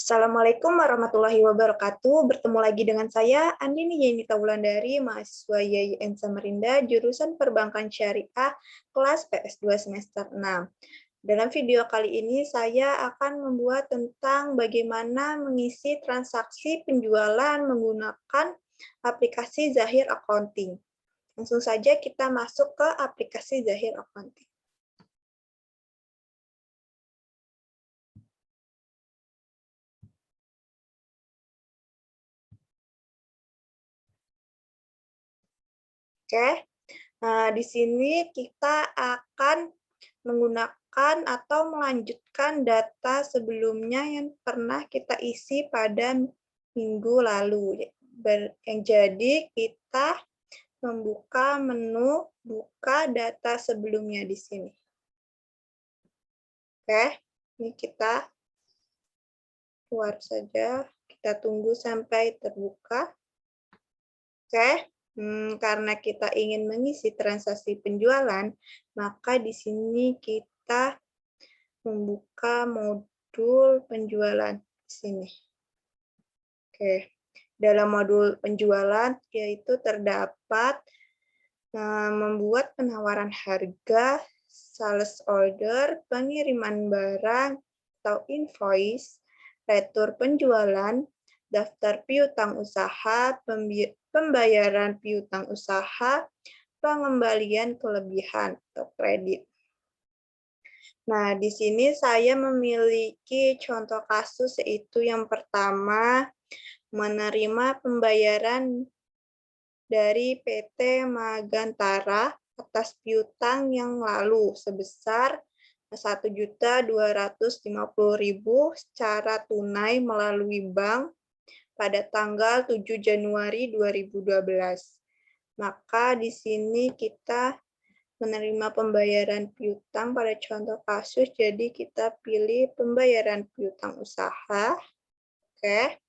Assalamualaikum warahmatullahi wabarakatuh. Bertemu lagi dengan saya, Andini Yenita Wulandari, mahasiswa YIN Samarinda, jurusan Perbankan Syariah, kelas PS2 semester 6. Dalam video kali ini, saya akan membuat tentang bagaimana mengisi transaksi penjualan menggunakan aplikasi Zahir Accounting. Langsung saja kita masuk ke aplikasi Zahir Accounting. Oke, nah di sini kita akan menggunakan atau melanjutkan data sebelumnya yang pernah kita isi pada minggu lalu. Jadi kita membuka menu buka data sebelumnya di sini. Oke, ini kita keluar saja, kita tunggu sampai terbuka. Oke. Karena kita ingin mengisi transaksi penjualan, maka di sini kita membuka modul penjualan di sini. Oke, dalam modul penjualan yaitu terdapat membuat penawaran harga, sales order, pengiriman barang atau invoice, retur penjualan, daftar piutang usaha, pembayaran piutang usaha, pengembalian kelebihan atau kredit. Nah, di sini saya memiliki contoh kasus, yaitu yang pertama, menerima pembayaran dari PT Magantara atas piutang yang lalu sebesar Rp1.250.000 secara tunai melalui bank pada tanggal 7 Januari 2012. Maka di sini kita menerima pembayaran piutang pada contoh kasus, jadi kita pilih pembayaran piutang usaha. Oke.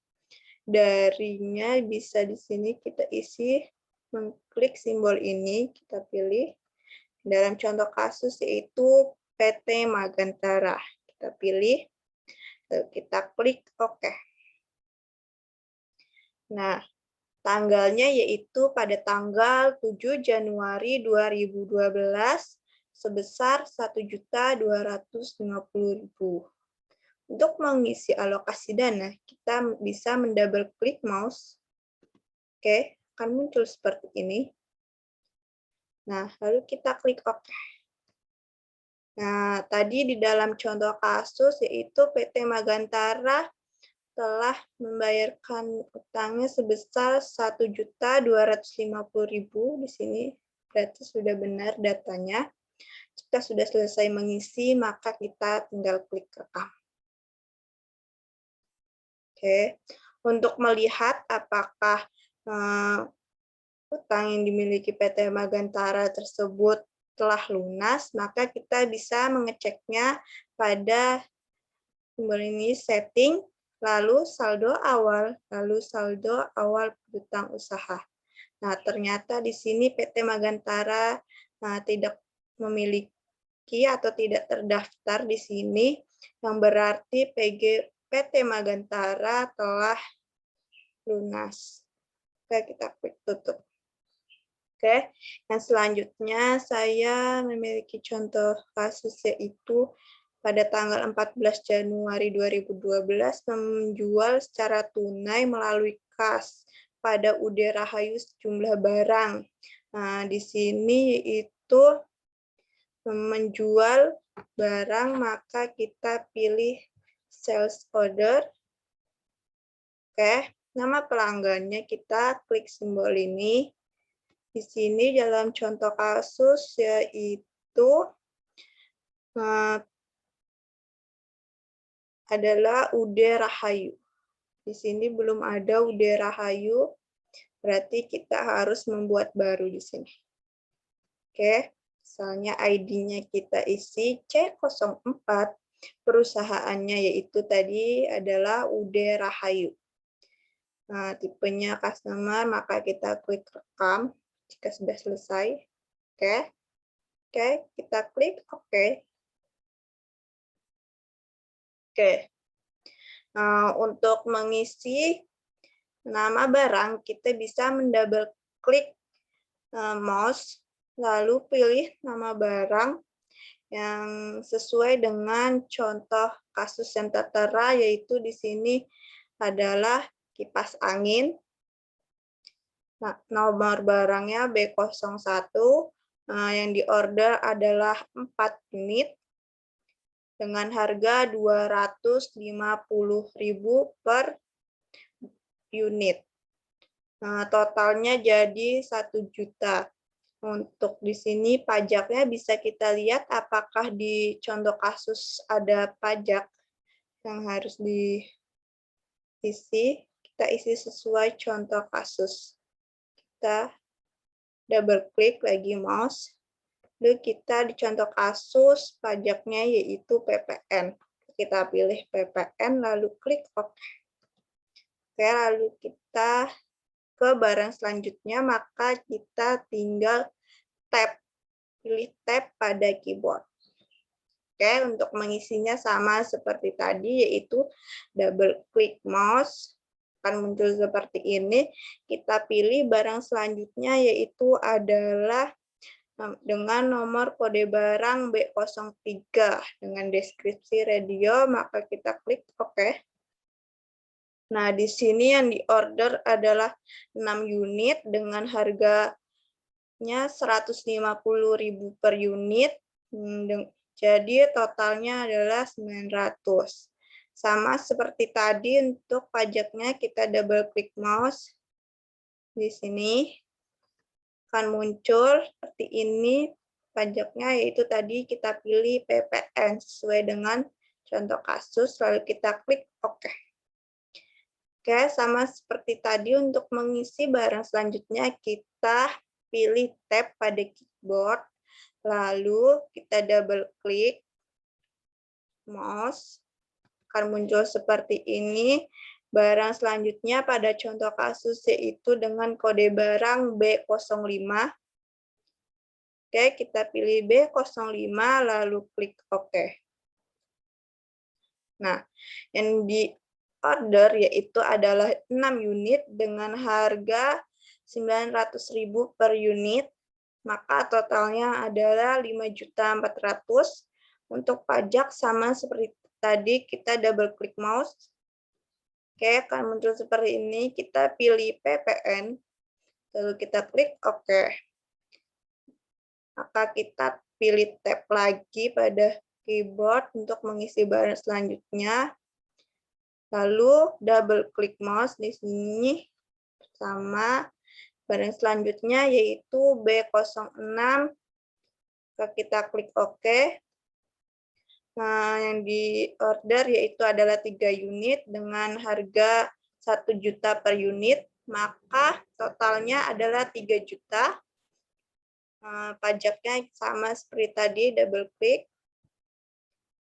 Darinya bisa di sini kita isi, mengklik simbol ini, kita pilih. Dalam contoh kasus yaitu PT Magantara. Kita pilih, kita klik OK. Nah, tanggalnya yaitu pada tanggal 7 Januari 2012 sebesar Rp1.250.000. Untuk mengisi alokasi dana, kita bisa mendouble klik mouse. Oke, akan muncul seperti ini. Nah, lalu kita klik OK. Nah, tadi di dalam contoh kasus yaitu PT Magantara telah membayarkan utangnya sebesar Rp1.250.000 di sini. Berarti sudah benar datanya. Jika sudah selesai mengisi, maka kita tinggal klik rekam. Oke, untuk melihat apakah utang yang dimiliki PT Magantara tersebut telah lunas, maka kita bisa mengeceknya pada simbol ini, setting, lalu saldo awal piutang usaha. Nah, ternyata di sini PT Magantara tidak memiliki atau tidak terdaftar di sini, yang berarti PT Magantara telah lunas. Oke, kita klik tutup. Oke, yang selanjutnya saya memiliki contoh kasus yaitu pada tanggal 14 Januari 2012 menjual secara tunai melalui kas pada UD Rahayu sejumlah barang. Nah, di sini yaitu menjual barang, maka kita pilih sales order. Oke, nama pelanggannya kita klik simbol ini. Di sini dalam contoh kasus yaitu adalah UD Rahayu. Di sini belum ada UD Rahayu, berarti kita harus membuat baru di sini. Oke, misalnya ID-nya kita isi C04, perusahaannya yaitu tadi adalah UD Rahayu. Nah, tipenya customer, maka kita klik rekam jika sudah selesai. Oke, kita klik OK. Oke. Untuk mengisi nama barang, kita bisa mendouble klik mouse, lalu pilih nama barang yang sesuai dengan contoh kasus yang tertera, yaitu di sini adalah kipas angin. Nah, nomor barangnya B01, yang diorder adalah 4 unit dengan harga Rp250.000 per unit. Totalnya jadi 1 juta. Untuk di sini pajaknya bisa kita lihat apakah di contoh kasus ada pajak yang harus diisi. Kita isi sesuai contoh kasus. Kita double klik lagi mouse. Lalu kita di contoh kasus pajaknya yaitu PPN. Kita pilih PPN lalu klik OK. Oke, lalu kita ke barang selanjutnya, maka kita tinggal pilih tab pada keyboard. Oke, untuk mengisinya sama seperti tadi, yaitu double klik mouse, akan muncul seperti ini. Kita pilih barang selanjutnya, yaitu adalah dengan nomor kode barang B03 dengan deskripsi radio, maka kita klik OK. Nah, di sini yang diorder adalah 6 unit dengan harganya Rp150.000 per unit. Jadi totalnya adalah 900. Sama seperti tadi, untuk pajaknya kita double klik mouse. Di sini akan muncul seperti ini pajaknya, yaitu tadi kita pilih PPN sesuai dengan contoh kasus, lalu kita klik OK. Oke, sama seperti tadi, untuk mengisi barang selanjutnya kita pilih tab pada keyboard, lalu kita double klik mouse, akan muncul seperti ini. Barang selanjutnya pada contoh kasus yaitu dengan kode barang B05. Oke, kita pilih B05 lalu klik OK. Nah, yang di order yaitu adalah 6 unit dengan harga Rp900.000 per unit, maka totalnya adalah 5.400.000. Untuk pajak sama seperti tadi, kita double klik mouse. Oke, akan muncul seperti ini. Kita pilih PPN, lalu kita klik OK. Maka kita pilih tab lagi pada keyboard untuk mengisi barang selanjutnya. Lalu double klik mouse di sini sama barang selanjutnya yaitu B06. Kita klik OK. Nah, yang di order yaitu adalah 3 unit dengan harga 1 juta per unit, maka totalnya adalah 3 juta. Pajaknya sama seperti tadi, double klik.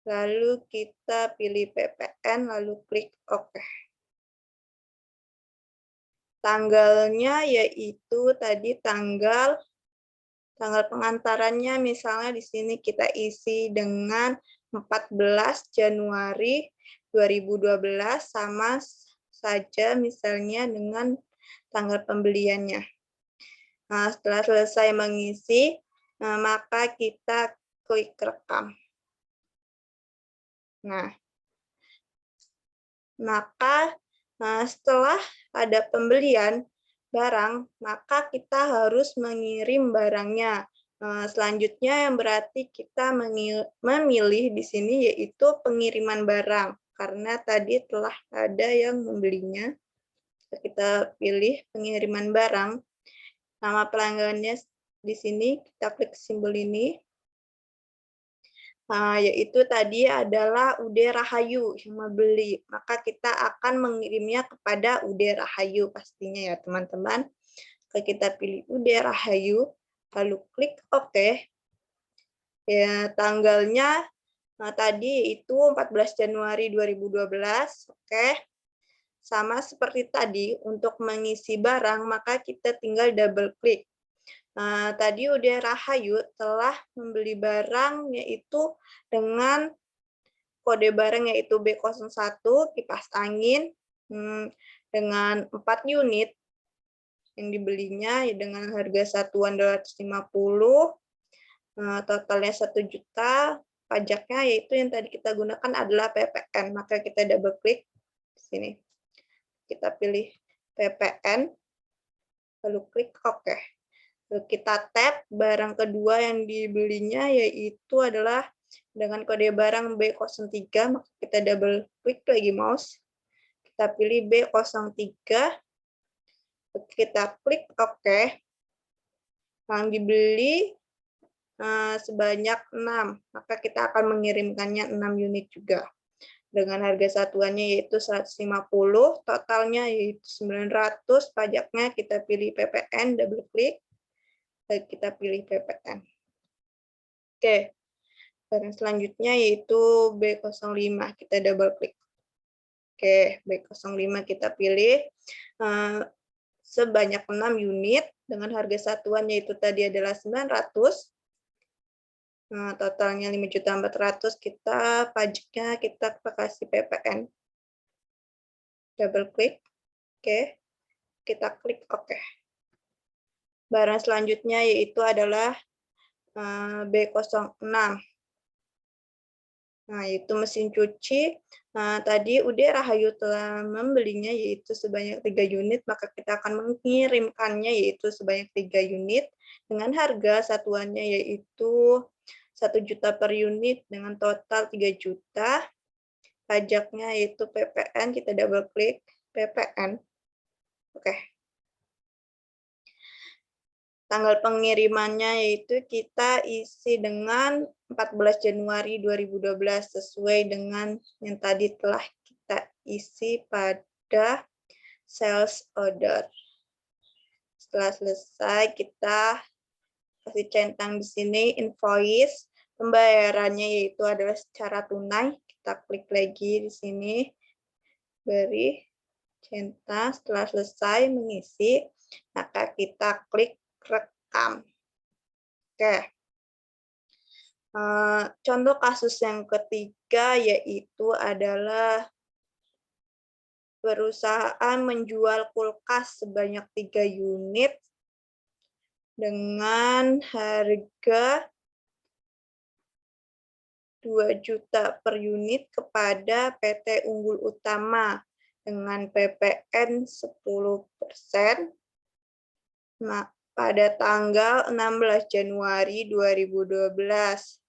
Lalu kita pilih PPN, lalu klik OK. Tanggalnya yaitu tadi tanggal pengantarannya, misalnya di sini kita isi dengan 14 Januari 2012, sama saja misalnya dengan tanggal pembeliannya. Nah, setelah selesai mengisi, maka kita klik rekam. Nah, maka setelah ada pembelian barang, maka kita harus mengirim barangnya. Selanjutnya yang berarti kita memilih di sini yaitu pengiriman barang, karena tadi telah ada yang membelinya. Kita pilih pengiriman barang. Nama pelanggannya di sini, kita klik simbol ini. Yaitu tadi adalah Ude Rahayu yang membeli, maka kita akan mengirimnya kepada Ude Rahayu pastinya ya teman-teman. Kita pilih Ude Rahayu, lalu klik OK. Ya, tanggalnya tadi itu 14 Januari 2012. Oke. Sama seperti tadi, untuk mengisi barang maka kita tinggal double klik. Tadi Ude Rahayu telah membeli barang yaitu dengan kode barang yaitu B01 kipas angin dengan 4 unit yang dibelinya ya dengan harga satuan 250, totalnya 1 juta, pajaknya yaitu yang tadi kita gunakan adalah PPN, maka kita double klik di sini. Kita pilih PPN, lalu klik OK. Lalu kita tap barang kedua yang dibelinya yaitu adalah dengan kode barang B03, maka kita double klik lagi mouse. Kita pilih B03, kita klik OK. Yang dibeli sebanyak 6, maka kita akan mengirimkannya 6 unit juga. Dengan harga satuannya yaitu 150, totalnya yaitu 900, pajaknya kita pilih PPN, double klik, dan kita pilih PPN. Oke, barang selanjutnya yaitu B05, kita double klik. Oke, B05 kita pilih sebanyak 6 unit dengan harga satuan yaitu tadi adalah 900. Nah, totalnya 5.400.000, kita pajaknya kita kasih PPN. Double klik. Oke. Kita klik OK. Barang selanjutnya yaitu adalah B06. Nah, yaitu mesin cuci. Nah, tadi Ude Rahayu telah membelinya yaitu sebanyak 3 unit, maka kita akan mengirimkannya yaitu sebanyak 3 unit dengan harga satuannya yaitu 1 juta per unit dengan total 3 juta. Pajaknya yaitu PPN, kita double klik PPN. Oke. Tanggal pengirimannya yaitu kita isi dengan 14 Januari 2012 sesuai dengan yang tadi telah kita isi pada sales order. Setelah selesai kita kasih centang di sini invoice, pembayarannya yaitu adalah secara tunai. Kita klik lagi di sini, beri centang. Setelah selesai mengisi, maka kita klik rekam. Oke. Contoh kasus yang ketiga yaitu adalah perusahaan menjual kulkas sebanyak 3 unit dengan harga 2 juta per unit kepada PT Unggul Utama dengan PPN 10%. Nah, pada tanggal 16 Januari 2012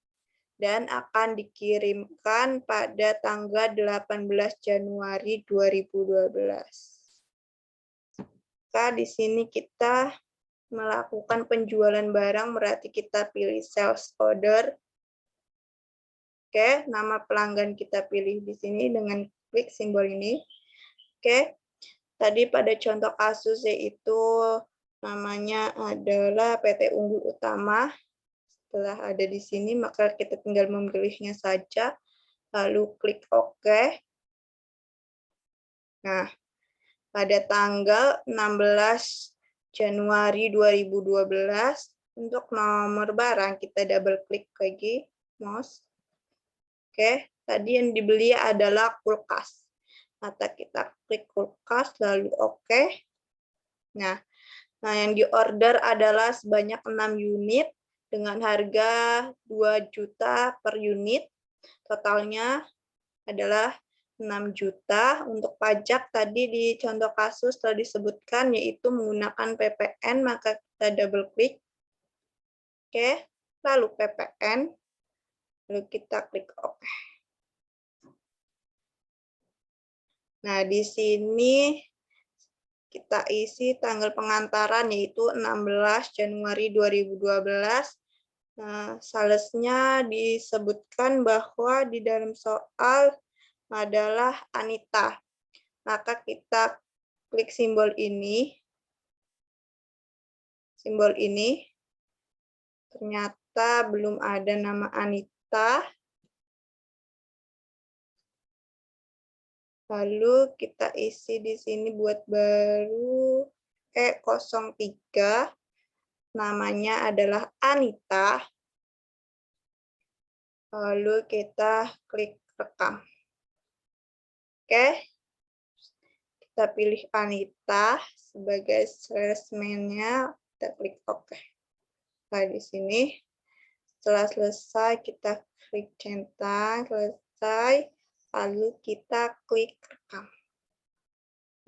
dan akan dikirimkan pada tanggal 18 Januari 2012. Maka di sini kita melakukan penjualan barang, berarti kita pilih sales order. Oke, nama pelanggan kita pilih di sini dengan klik simbol ini. Oke, tadi pada contoh kasus yaitu namanya adalah PT Unggul Utama. Setelah ada di sini, maka kita tinggal memilihnya saja, lalu klik OK. Nah, pada tanggal 16 Januari 2012, untuk nomor barang kita double klik lagi, mouse. Oke, tadi yang dibeli adalah kulkas. Maka kita klik kulkas, lalu OK. Nah, yang diorder adalah sebanyak 6 unit dengan harga 2 juta per unit. Totalnya adalah 6 juta. Untuk pajak tadi di contoh kasus telah disebutkan yaitu menggunakan PPN, maka kita double klik. Oke, lalu PPN. Lalu kita klik OK. Nah, di sini kita isi tanggal pengantaran yaitu 16 Januari 2012. Nah, salesnya disebutkan bahwa di dalam soal adalah Anita. Maka kita klik simbol ini. Simbol ini. Ternyata belum ada nama Anita. Lalu kita isi di sini buat baru E03. Namanya adalah Anita. Lalu kita klik rekam. Oke, kita pilih Anita sebagai salesman-nya, kita klik OK. Nah, di sini setelah selesai kita klik centang, selesai, lalu kita klik rekam.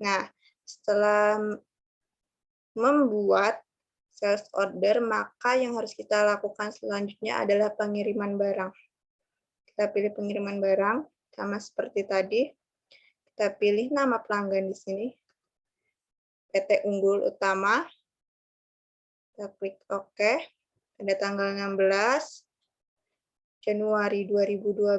Nah, setelah membuat sales order, maka yang harus kita lakukan selanjutnya adalah pengiriman barang. Kita pilih pengiriman barang, sama seperti tadi. Kita pilih nama pelanggan di sini, PT Unggul Utama. Kita klik OK. Pada tanggal 16 Januari 2012,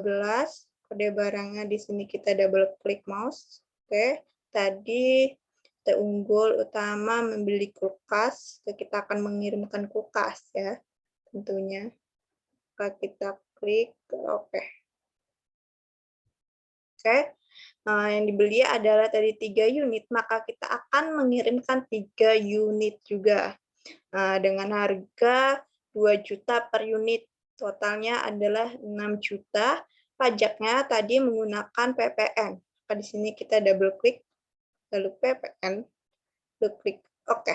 kode barangnya di sini kita double klik mouse. Oke, tadi PT Unggul Utama membeli kulkas, kita akan mengirimkan kulkas ya, tentunya. Maka kita klik OK. Oke, yang dibeli adalah tadi 3 unit, maka kita akan mengirimkan 3 unit juga. Dengan harga 2 juta per unit, totalnya adalah 6 juta. Pajaknya tadi menggunakan PPN. Maka di sini kita double klik, lalu PPN, lalu klik OK.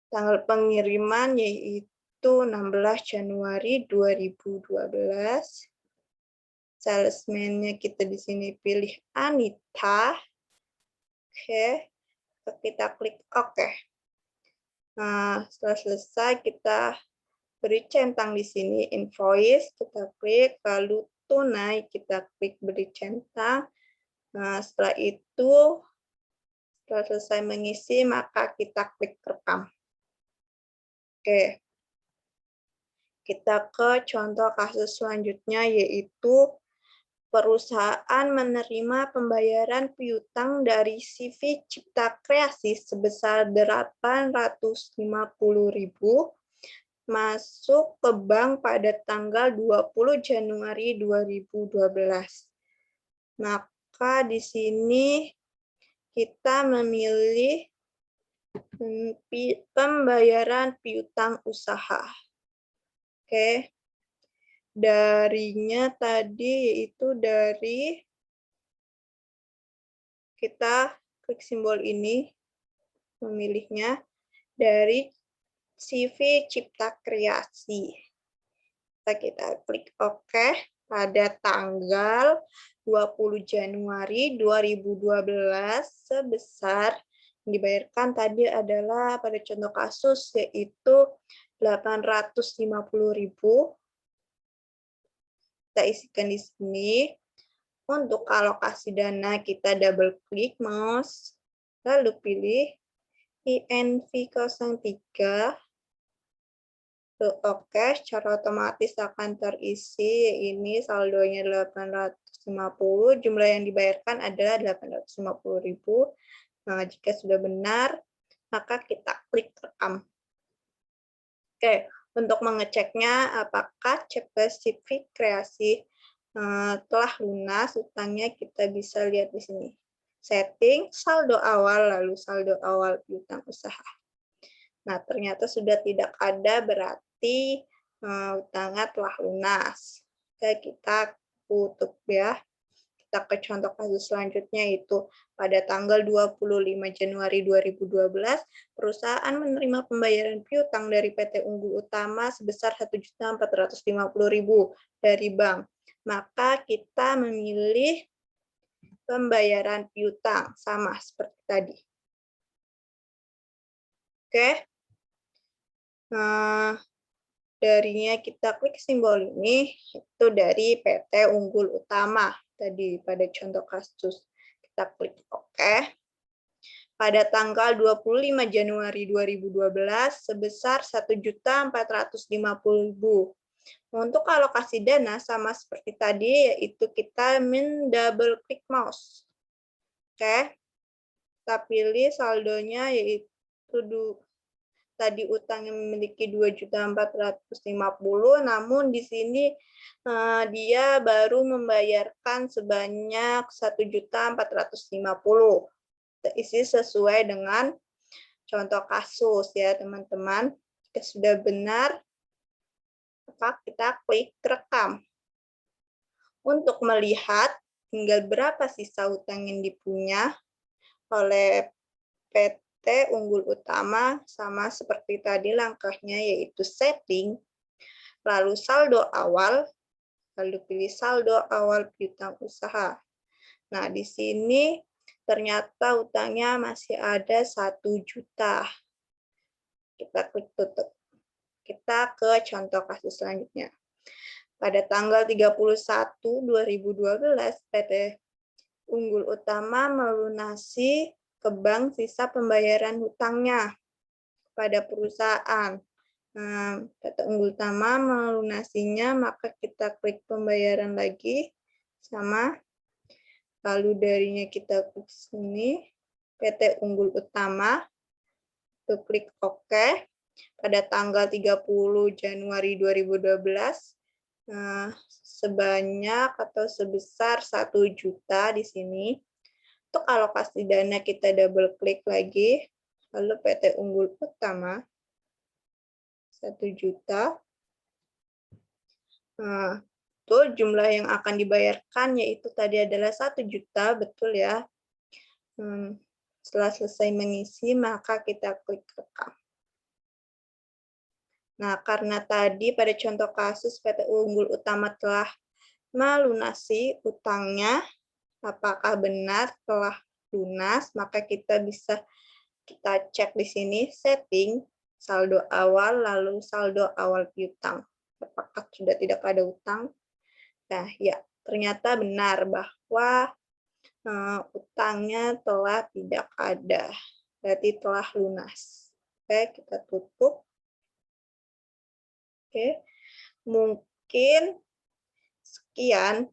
Tanggal pengiriman yaitu 16 Januari 2012. Salesman-nya kita di sini pilih Anita. Oke, kita klik OK. Nah, setelah selesai kita beri centang di sini invoice, kita klik, lalu tunai, kita klik beri centang. Nah, setelah itu, setelah selesai mengisi, maka kita klik rekam. Oke, kita ke contoh kasus selanjutnya, yaitu perusahaan menerima pembayaran piutang dari CV Cipta Kreasi sebesar 850.000 masuk ke bank pada tanggal 20 Januari 2012. Maka di sini kita memilih pembayaran piutang usaha. Oke. Darinya tadi yaitu dari kita klik simbol ini, memilihnya dari CV Cipta Kreasi. Kita klik OK pada tanggal 20 Januari 2012 sebesar yang dibayarkan tadi adalah pada contoh kasus yaitu 850.000. Kita isikan di sini. Untuk alokasi dana kita double klik mouse, lalu pilih INV03. Oke, secara otomatis akan terisi. Ini saldonya 850, jumlah yang dibayarkan adalah 850.000. Nah, jika sudah benar, maka kita klik rekam. Oke, untuk mengeceknya apakah CP CV Kreasi telah lunas utangnya, kita bisa lihat di sini. Setting, saldo awal, lalu saldo awal piutang usaha. Nah, ternyata sudah tidak ada, berarti utangnya telah lunas. Oke, kita tutup ya. Kita ke contoh kasus selanjutnya, yaitu pada tanggal 25 Januari 2012, perusahaan menerima pembayaran piutang dari PT Unggul Utama sebesar 1.450.000 dari bank. Maka kita memilih pembayaran piutang, sama seperti tadi. Oke. Nah, darinya kita klik simbol ini, itu dari PT Unggul Utama. Tadi pada contoh kasus, kita klik OK. Pada tanggal 25 Januari 2012 sebesar 1.450.000. Untuk alokasi dana sama seperti tadi, yaitu kita double klik mouse. Oke. Kita pilih saldonya yaitu tadi utang yang memiliki 2.450.000, namun di sini dia baru membayarkan sebanyak 1.450.000. Isi sesuai dengan contoh kasus ya, teman-teman. Jika sudah benar, maka kita klik rekam. Untuk melihat tinggal berapa sisa hutang yang dipunya oleh PT Unggul Utama, sama seperti tadi langkahnya, yaitu setting, lalu saldo awal, lalu pilih saldo awal piutang usaha. Nah, di sini ternyata utangnya masih ada 1 juta. Kita klik tutup. Kita ke contoh kasus selanjutnya. Pada tanggal 31/2012, PT Unggul Utama melunasi ke bank sisa pembayaran hutangnya pada perusahaan. PT Unggul Utama melunasinya, maka kita klik pembayaran lagi, sama. Lalu darinya kita klik sini, PT Unggul Utama, itu klik OK. Pada tanggal 30 Januari 2012, sebanyak atau sebesar 1 juta di sini. Untuk alokasi dana kita double klik lagi, lalu PT Unggul Utama 1 juta. Nah, itu jumlah yang akan dibayarkan yaitu tadi adalah 1 juta, betul ya. Setelah selesai mengisi, maka kita klik rekam. Nah, karena tadi pada contoh kasus PT Unggul Utama telah melunasi utangnya, apakah benar telah lunas, maka kita bisa cek di sini setting, saldo awal, lalu saldo awal piutang. Apakah sudah tidak ada utang? Nah, ya, ternyata benar bahwa utangnya telah tidak ada, berarti telah lunas. Oke, kita tutup. Oke, mungkin sekian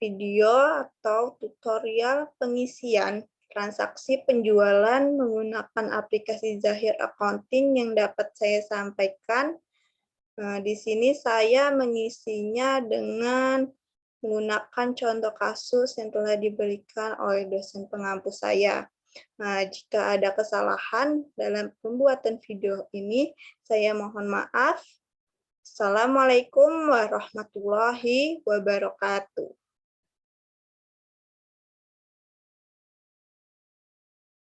video atau tutorial pengisian transaksi penjualan menggunakan aplikasi Zahir Accounting yang dapat saya sampaikan. Di sini saya mengisinya dengan menggunakan contoh kasus yang telah diberikan oleh dosen pengampu saya. Jika ada kesalahan dalam pembuatan video ini, saya mohon maaf. Assalamualaikum warahmatullahi wabarakatuh.